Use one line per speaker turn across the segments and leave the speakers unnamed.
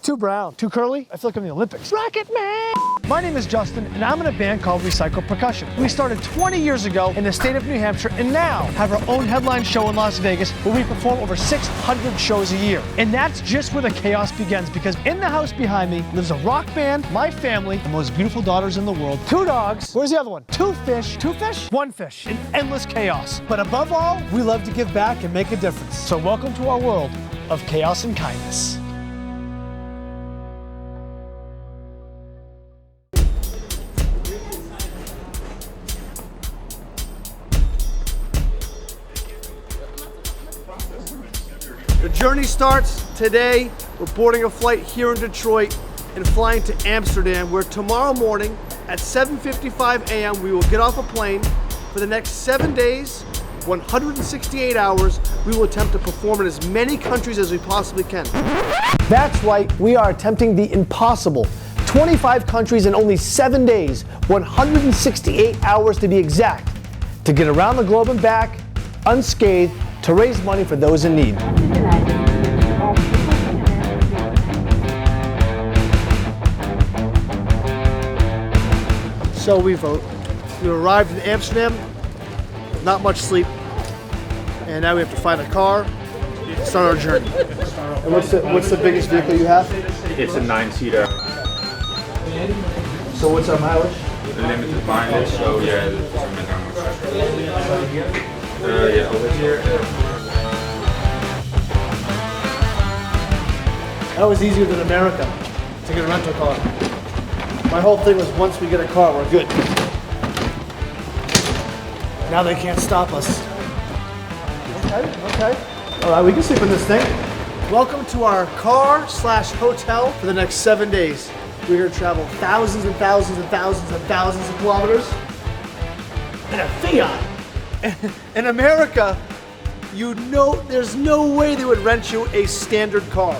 too brown. Too curly? I feel like I'm in the Olympics. Rocket Man! My name is Justin, and I'm in a band called Recycle Percussion. We started 20 years ago in the state of New Hampshire, and now have our own headline show in Las Vegas, where we perform over 600 shows a year. And that's just where the chaos begins, because in the house behind me lives a rock band, my family, the most beautiful daughters in the world, 2 dogs, where's the other one? 2 fish, 2 fish? 1 fish, and endless chaos. But above all, we love to give back and make a difference. So welcome to our world of chaos and kindness.
The journey starts today. We're boarding a flight here in Detroit and flying to Amsterdam, where tomorrow morning at 7:55 a.m. we will get off a plane. For the next 7 days, 168 hours, we will attempt to perform in as many countries as we possibly can.
That's right, we are attempting the impossible. 25 countries in only 7 days, 168 hours to be exact, to get around the globe and back, unscathed, to raise money for those in need.
So we've arrived in Amsterdam, not much sleep, and now we have to find a car, start our journey. And what's the biggest vehicle you have?
It's a 9-seater.
So what's our mileage?
Limited mileage, so yeah, yeah, over here.
That was easier than America, to get a rental car. My whole thing was once we get a car, we're good. Now they can't stop us. Okay. All right, we can sleep in this thing. Welcome to our car/hotel for the next 7 days. We're gonna travel thousands and thousands and thousands and thousands of kilometers in a Fiat. In America, there's no way they would rent you a standard car.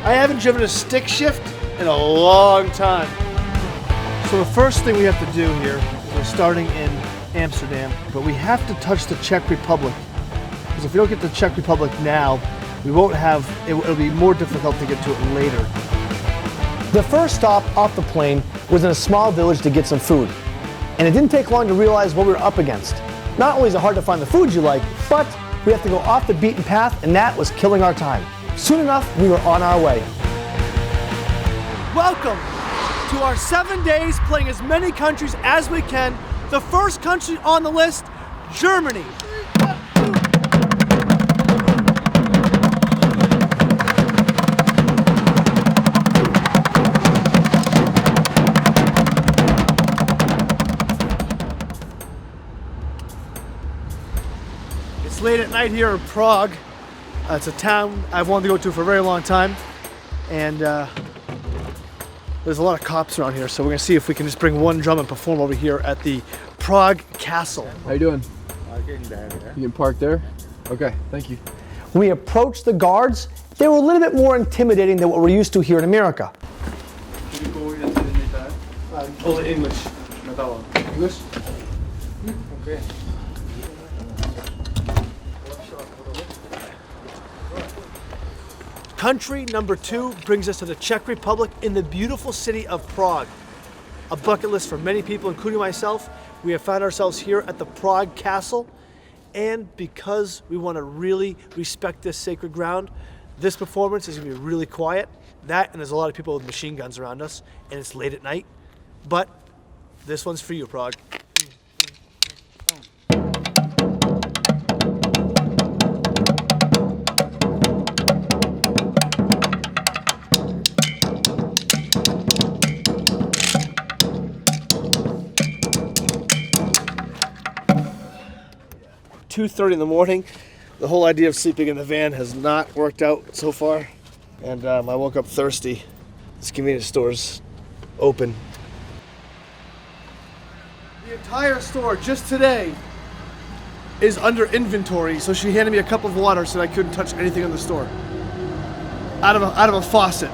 I haven't driven a stick shift in a long time. So the first thing we have to do here, we're starting in Amsterdam, but we have to touch the Czech Republic. Because if we don't get to the Czech Republic now, we won't have, it'll be more difficult to get to it later.
The first stop off the plane was in a small village to get some food. And it didn't take long to realize what we were up against. Not only is it hard to find the food you like, but we have to go off the beaten path, and that was killing our time. Soon enough, we were on our way.
Welcome to our 7 days playing as many countries as we can. The first country on the list, Germany. It's late at night here in Prague. It's a town I've wanted to go to for a very long time, and there's a lot of cops around here, so we're gonna see if we can just bring one drum and perform over here at the Prague Castle.
How you doing? You can park there? Okay, thank you.
When we approached the guards, they were a little bit more intimidating than what we're used to here in America.
Only English.
English?
Okay. Country number 2 brings us to the Czech Republic in the beautiful city of Prague. A bucket list for many people, including myself. We have found ourselves here at the Prague Castle, and because we want to really respect this sacred ground, this performance is going to be really quiet. That, and there's a lot of people with machine guns around us, and it's late at night, but this one's for you, Prague. 2:30 in the morning. The whole idea of sleeping in the van has not worked out so far, and I woke up thirsty. This convenience store's open. The entire store just today is under inventory, so she handed me a cup of water so I couldn't touch anything in the store. Out of a faucet.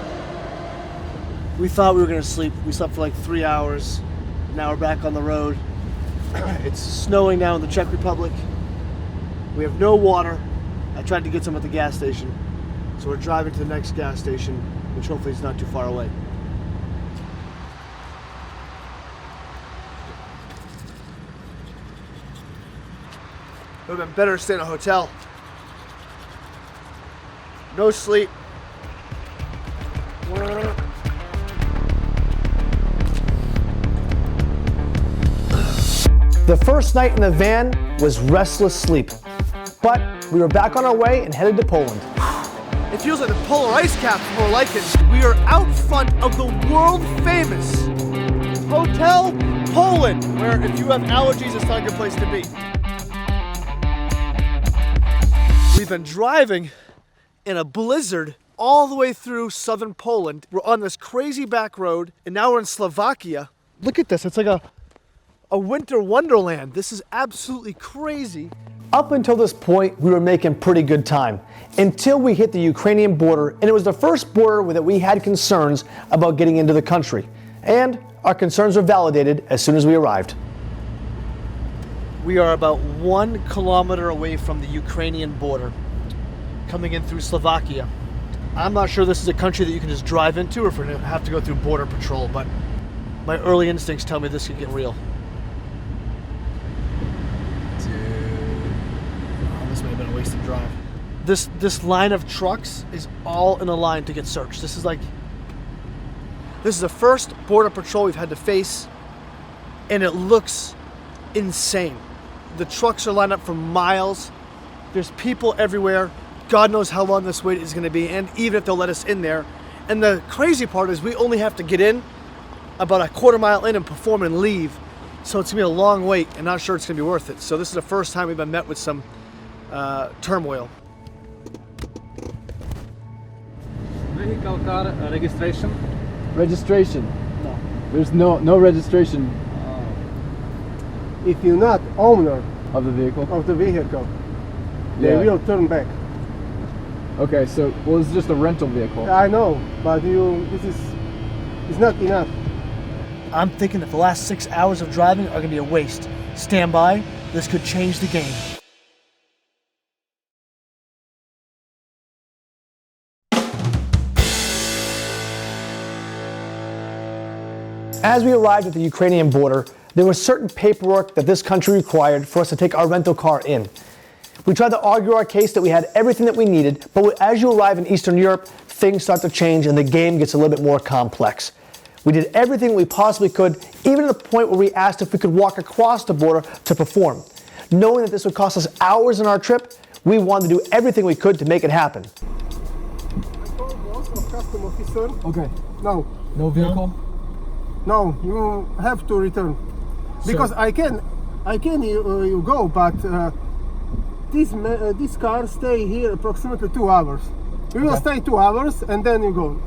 We thought we were gonna sleep. We slept for like 3 hours. Now we're back on the road. It's snowing now in the Czech Republic. We have no water. I tried to get some at the gas station. So we're driving to the next gas station which hopefully is not too far away. It would have been better to stay in a hotel. No sleep. The first night in the van was restless sleep, but we were back on our way and headed to Poland. It feels like the polar ice caps more like it. We are out front of the world famous Hotel Poland, where if you have allergies, it's not a good place to be. We've been driving in a blizzard all the way through southern Poland. We're on this crazy back road, and now we're in Slovakia. Look at this, it's like a winter wonderland. This is absolutely crazy. Up until this point, we were making pretty good time, until we hit the Ukrainian border, and it was the first border that we had concerns about getting into the country. And our concerns were validated as soon as we arrived. We are about 1 kilometer away from the Ukrainian border, coming in through Slovakia. I'm not sure this is a country that you can just drive into or if we're gonna have to go through border patrol, but my early instincts tell me this could get real. Oh, this may have been a wasted drive. This line of trucks is all in a line to get searched. This is the first border patrol we've had to face, and it looks insane. The trucks are lined up for miles. There's people everywhere. God knows how long this wait is going to be, and even if they'll let us in there. And the crazy part is we only have to get in about a quarter mile in and perform and leave. So it's going to be a long wait, and not sure it's going to be worth it. So this is the first time we've been met with some turmoil.
Vehicle car registration? Registration? No. There's no registration.
If you're not owner
Of the vehicle?
of the vehicle, they will turn back.
Okay, so, well, it's just a rental vehicle.
I know, but it's not enough.
I'm thinking that the last 6 hours of driving are going to be a waste. Stand by, this could change the game. As we arrived at the Ukrainian border, there was certain paperwork that this country required for us to take our rental car in. We tried to argue our case that we had everything that we needed, but as you arrive in Eastern Europe, things start to change and the game gets a little bit more complex. We did everything we possibly could, even to the point where we asked if we could walk across the border to perform. Knowing that this would cost us hours in our trip, we wanted to do everything we could to make it happen.
I told also custom officer,
Okay.
no,
No vehicle?
no, you have to return. Because I can you go, but this car stay here approximately 2 hours. We will stay 2 hours and then you go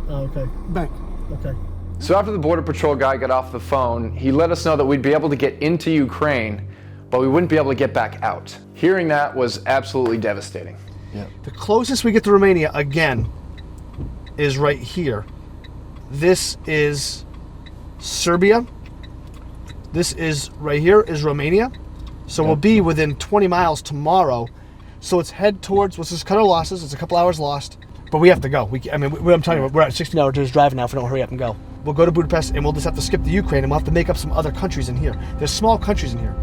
Okay,
back.
okay.
So after the Border Patrol guy got off the phone, he let us know that we'd be able to get into Ukraine, but we wouldn't be able to get back out. Hearing that was absolutely devastating.
The closest we get to Romania, again, is right here. This is Serbia. This is right here is Romania. So we'll be within 20 miles tomorrow. So let's head towards, let's just cut our losses. It's a couple hours lost, but we have to go. I'm telling you, we're at 16 hour days driving now if we don't hurry up and go. We'll go to Budapest and we'll just have to skip the Ukraine and we'll have to make up some other countries in here. There's small countries in here.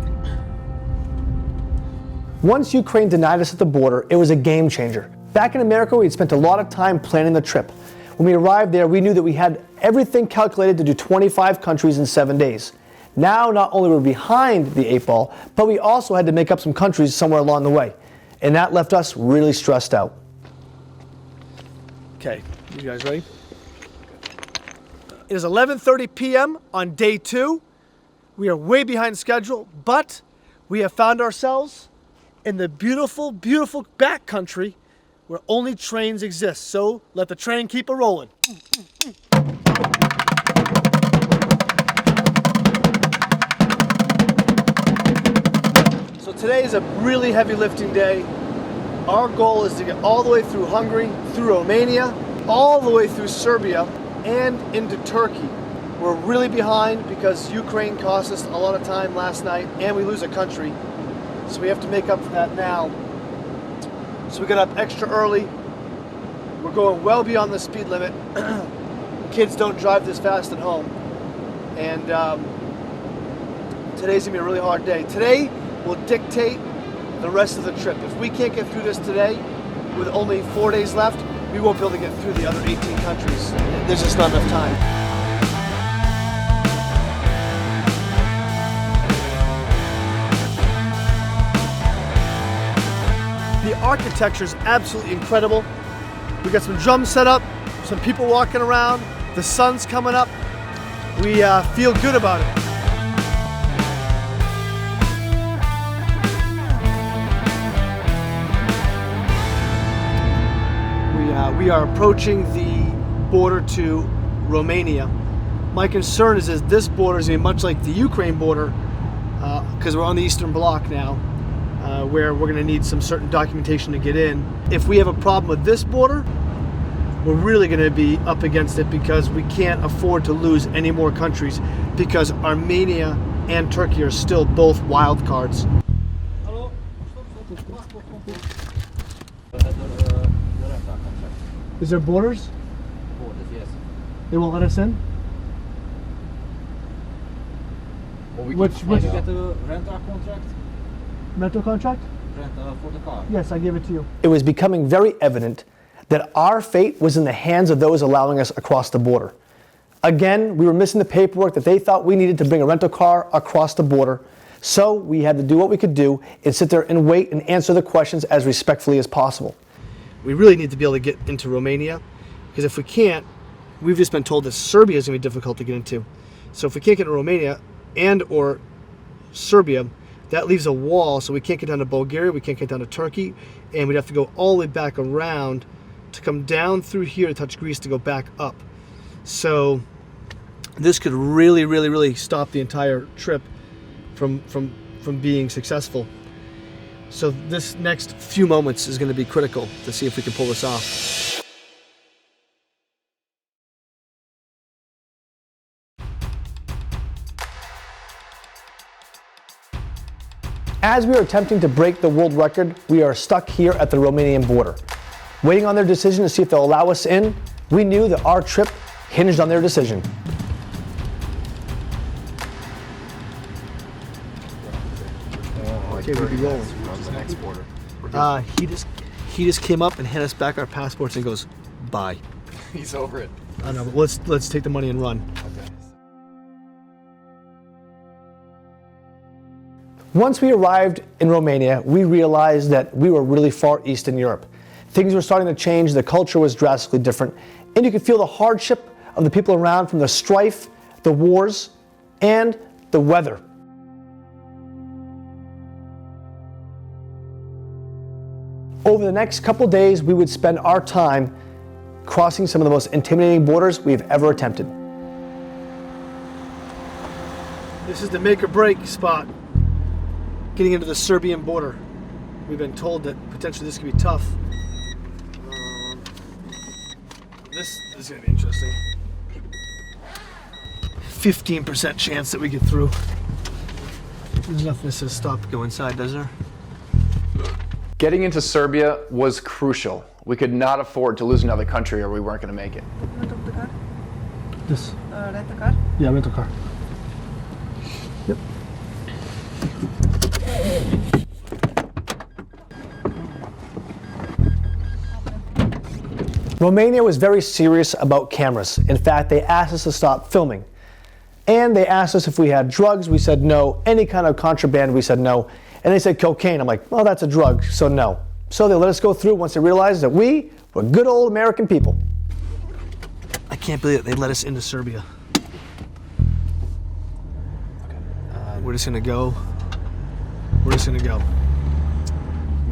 Once Ukraine denied us at the border, it was a game changer. Back in America, we had spent a lot of time planning the trip. When we arrived there, we knew that we had everything calculated to do 25 countries in 7 days. Now, not only were we behind the 8 ball, but we also had to make up some countries somewhere along the way. And that left us really stressed out. Okay, you guys ready? It is 11:30 p.m. on day 2. We are way behind schedule, but we have found ourselves in the beautiful, beautiful backcountry where only trains exist. So let the train keep a-rolling. So today is a really heavy lifting day. Our goal is to get all the way through Hungary, through Romania, all the way through Serbia, and into Turkey. We're really behind because Ukraine cost us a lot of time last night, and we lose a country. So we have to make up for that now. So we got up extra early, We're going well beyond the speed limit. Kids don't drive this fast at home. And today's gonna be a really hard day. Today will dictate the rest of the trip. If we can't get through this today, with only 4 days left, we won't be able to get through the other 18 countries. There's just not enough time. The architecture is absolutely incredible. We got some drums set up, some people walking around, the sun's coming up. We feel good about it. We are approaching the border to Romania. My concern is this border is going to be much like the Ukraine border, because we're on the Eastern Bloc now, where we're going to need some certain documentation to get in. If we have a problem with this border, we're really going to be up against it, because we can't afford to lose any more countries, because Armenia and Turkey are still both wild cards. Is there borders?
Borders, yes.
They won't let us in?
Did you
Which
get a rental contract?
rental contract?
Rent for the car?
Yes, I gave it to you. It was becoming very evident that our fate was in the hands of those allowing us across the border. Again, we were missing the paperwork that they thought we needed to bring a rental car across the border. So we had to do what we could do and sit there and wait and answer the questions as respectfully as possible. We really need to be able to get into Romania, because if we can't, we've just been told that Serbia is going to be difficult to get into. So if we can't get into Romania and or Serbia, that leaves a wall, so we can't get down to Bulgaria, we can't get down to Turkey, and we'd have to go all the way back around to come down through here to touch Greece to go back up. So this could really, really, really stop the entire trip from being successful. So this next few moments is going to be critical to see if we can pull this off. As we are attempting to break the world record, we are stuck here at the Romanian border. Waiting on their decision to see if they'll allow us in, we knew that our trip hinged on their decision. Okay, we'll be rolling. He just came up and handed us back our passports and goes, bye.
He's over it.
I know, but let's take the money and run.
Okay.
Once we arrived in Romania, we realized that we were really far east in Europe. Things were starting to change, the culture was drastically different, and you could feel the hardship of the people around from the strife, the wars, and the weather. Over the next couple days, we would spend our time crossing some of the most intimidating borders we've ever attempted. This is the make or break spot, getting into the Serbian border. We've been told that potentially this could be tough. This is going to be interesting. 15% chance that we get through. There's nothing that says stop, go inside, does there?
Getting into Serbia was crucial. We could not afford to lose another country or we weren't going to make it.
Rent of the car?
This.
Rent a car?
Yeah, rental car. Yep. Romania was very serious about cameras. In fact, they asked us to stop filming. And they asked us if we had drugs. We said no. Any kind of contraband, we said no. And they said cocaine. I'm like, well, that's a drug, so no. So they let us go through once they realized that we were good old American people. I can't believe it. They let us into Serbia. We're just gonna go. We're just gonna go.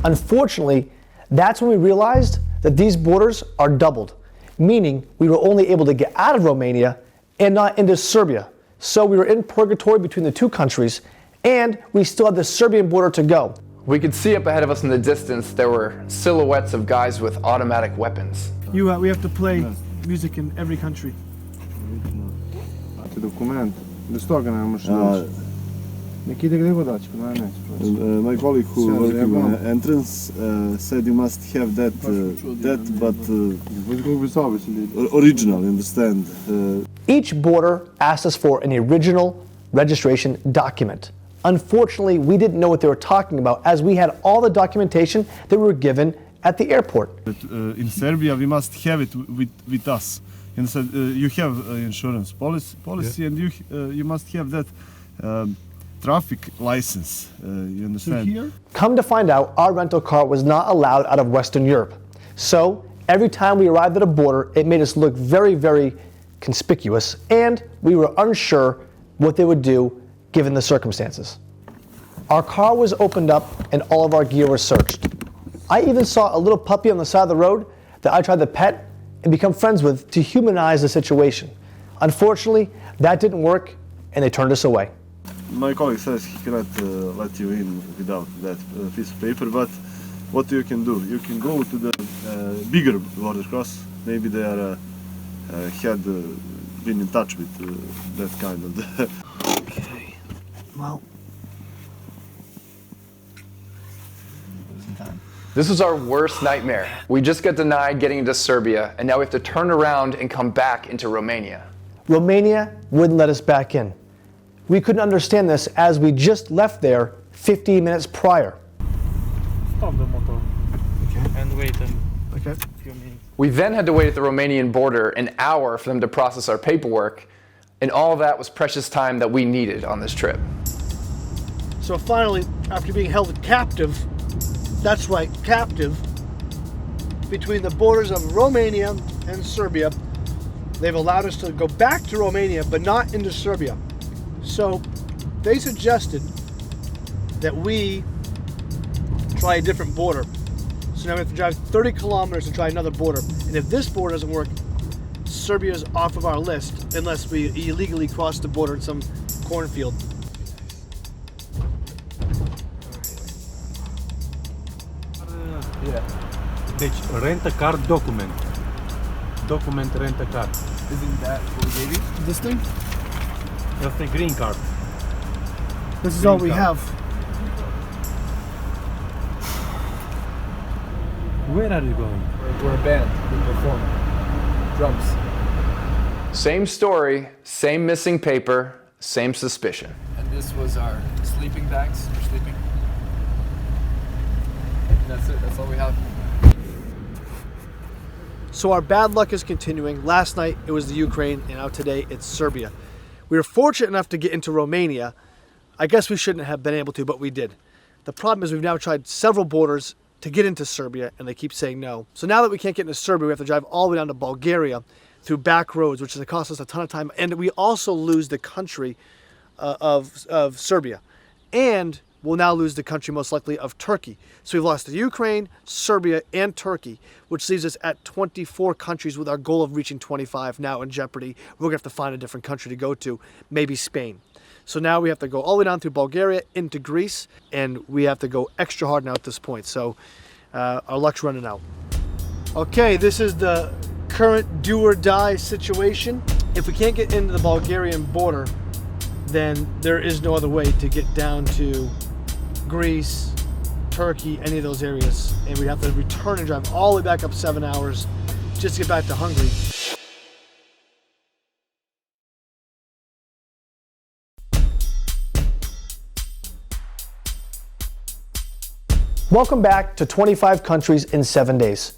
Unfortunately, that's when we realized that these borders are doubled, meaning we were only able to get out of Romania and not into Serbia. So we were in purgatory between the two countries, and we still had the Serbian border to go.
We could see up ahead of us in the distance there were silhouettes of guys with automatic weapons.
We have to play music in every country.
Dokument. Bez toga ne možeš doći.
My colleague who worked in entrance said you must have that, original, you understand?
Each border asked us for an original registration document. Unfortunately, we didn't know what they were talking about, as we had all the documentation that we were given at the airport.
In Serbia, we must have it with us. And so, you have insurance policy, and you must have that traffic license. You understand?
Come to find out, our rental car was not allowed out of Western Europe. So every time we arrived at a border, it made us look very, very conspicuous, and we were unsure what they would do given the circumstances. Our car was opened up and all of our gear was searched. I even saw a little puppy on the side of the road that I tried to pet and become friends with to humanize the situation. Unfortunately, that didn't work and they turned us away.
My colleague says he cannot let you in without that piece of paper, but what you can do? You can go to the bigger border cross. Maybe they are had been in touch with that kind of.
Okay, well.
This was our worst nightmare. We just got denied getting into Serbia, and now we have to turn around and come back into Romania.
Romania wouldn't let us back in. We couldn't understand this as we just left there 15 minutes prior.
Stop the motor.
Okay.
And wait a
Okay.
few minutes.
We then had to wait at the Romanian border an hour for them to process our paperwork, and all of that was precious time that we needed on this trip.
So finally, after being held captive, that's right, captive, between the borders of Romania and Serbia, they've allowed us to go back to Romania, but not into Serbia. So they suggested that we try a different border. So now we have to drive 30 kilometers to try another border. And if this border doesn't work, Serbia's off of our list unless we illegally cross the border in some cornfield.
Deci, rent-a-car document. Document rent-a-car.
Isn't that what we gave you?
This thing?
That's the green card.
This is all we have.
Where are you going?
We're a band. We perform. Drums.
Same story, same missing paper, same suspicion.
And this was our sleeping bags for sleeping. And that's it. That's all we have.
So our bad luck is continuing. Last night it was the Ukraine, and now today it's Serbia. We were fortunate enough to get into Romania. I guess we shouldn't have been able to, but we did. The problem is we've now tried several borders to get into Serbia, and they keep saying no. So now that we can't get into Serbia, we have to drive all the way down to Bulgaria through back roads, which is going to cost us a ton of time. And we also lose the country of Serbia. And we'll now lose the country most likely of Turkey. So we've lost the Ukraine, Serbia, and Turkey, which leaves us at 24 countries with our goal of reaching 25 now in jeopardy. We're going to have to find a different country to go to, maybe Spain. So now we have to go all the way down through Bulgaria into Greece, and we have to go extra hard now at this point. So our luck's running out. Okay, this is the current do or die situation. If we can't get into the Bulgarian border, then there is no other way to get down to Greece, Turkey, any of those areas. And we'd have to return and drive all the way back up 7 hours just to get back to Hungary.
Welcome back to 25 countries in 7 days.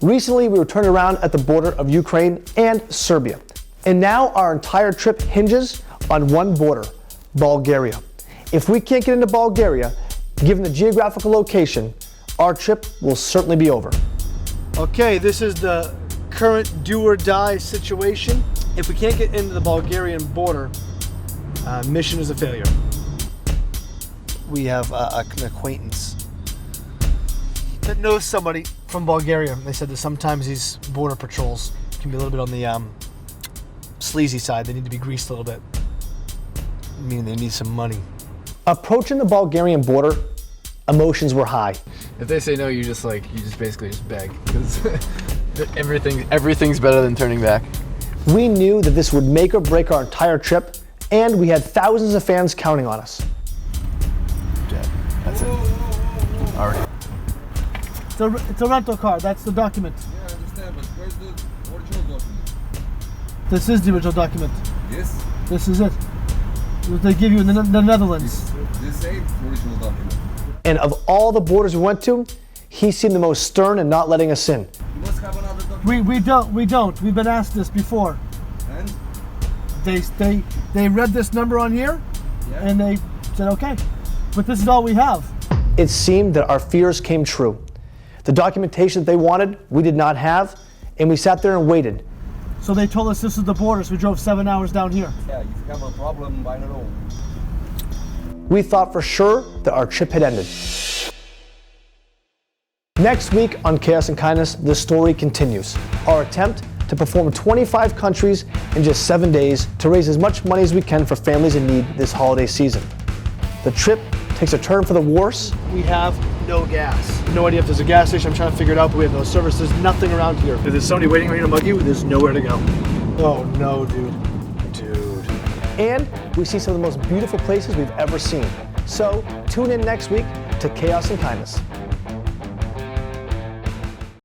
Recently, we were turned around at the border of Ukraine and Serbia. And now our entire trip hinges on one border, Bulgaria. If we can't get into Bulgaria, given the geographical location, our trip will certainly be over. Okay, this is the current do or die situation. If we can't get into the Bulgarian border, mission is a failure. We have an acquaintance that knows somebody from Bulgaria. They said that sometimes these border patrols can be a little bit on the sleazy side. They need to be greased a little bit, meaning they need some money. Approaching the Bulgarian border, emotions were high.
If they say no, you just basically just beg, because everything's better than turning back.
We knew that this would make or break our entire trip, and we had thousands of fans counting on us.
already.
It's a rental car. That's the document.
Yeah, I understand, but where's the original document?
This is the original document.
Yes?
This is it. What they give you in the Netherlands.
This ain't original document.
And of all the borders we went to, he seemed the most stern in not letting us in.
You must have another document.
We don't. We've been asked this before.
And?
They read this number on here,
Yeah.
and they said okay. But this is all we have.
It seemed that our fears came true. The documentation that they wanted, we did not have, and we sat there and waited.
So they told us this is the border, so we drove 7 hours down here.
Yeah, if you have a problem, I don't know.
We thought for sure that our trip had ended. Next week on Chaos and Kindness, the story continues. Our attempt to perform 25 countries in just 7 days to raise as much money as we can for families in need this holiday season. The trip takes a turn for the worse.
We have no gas. No idea if there's a gas station. I'm trying to figure it out, but we have no service. There's nothing around here. If there's somebody waiting right here to mug you, there's nowhere to go. Oh no, dude.
And we see some of the most beautiful places we've ever seen. So tune in next week to Chaos and Kindness.